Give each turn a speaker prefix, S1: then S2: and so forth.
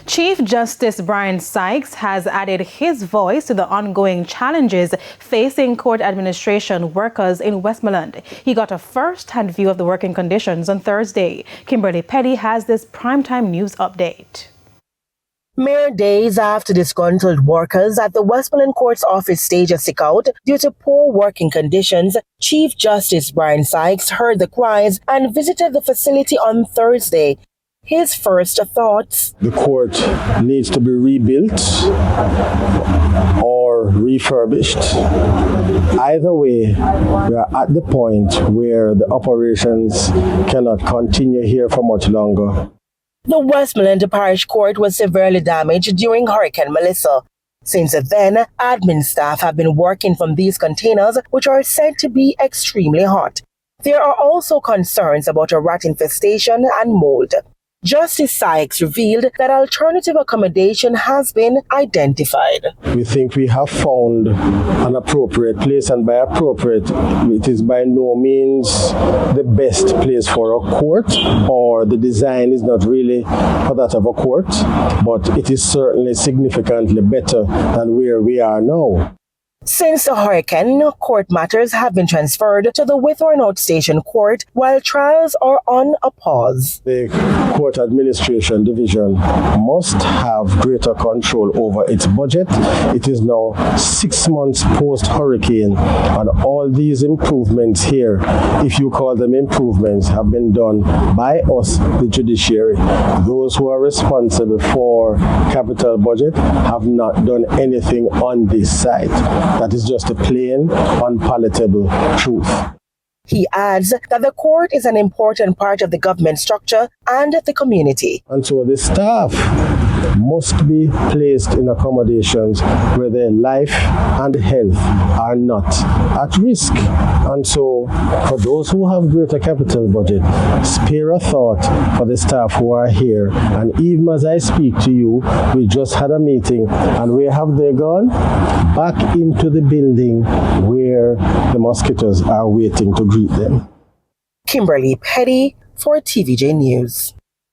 S1: Chief Justice Bryan Sykes has added his voice to the ongoing challenges facing court administration workers in Westmoreland. He got a first-hand view of the working conditions on Thursday. Kimberly Petty has this primetime news update.
S2: Mere days after disgruntled workers at the Westmoreland Court's office staged a sit-out due to poor working conditions, Chief Justice Bryan Sykes heard the cries and visited the facility on Thursday. His first thoughts:
S3: the court needs to be rebuilt or refurbished. Either way, we are at the point where the operations cannot continue here for much longer.
S2: The Westmoreland Parish Court was severely damaged during Hurricane Melissa. Since then, admin staff have been working from these containers, which are said to be extremely hot. There are also concerns about a rat infestation and mold. Justice Sykes revealed that alternative accommodation has been identified.
S3: We think we have found an appropriate place, and by appropriate, it is by no means the best place for a court, or the design is not really for that of a court, but it is certainly significantly better than where we are now.
S2: Since the hurricane, court matters have been transferred to the Withorn Outstation Court while trials are on a pause.
S3: The Court Administration Division must have greater control over its budget. It is now 6 months post-hurricane, and all these improvements here, if you call them improvements, have been done by us, the judiciary. Those who are responsible for capital budget have not done anything on this side. That is just a plain, unpalatable truth.
S2: He adds that the court is an important part of the government structure and the community.
S3: And so the staff must be placed in accommodations where their life and health are not at risk. And so for those who have greater capital budget, spare a thought for the staff who are here. And even as I speak to you, we just had a meeting, and where have they gone? Back into the building where the mosquitoes are waiting to greet them.
S2: Kimberly Petty for TVJ News.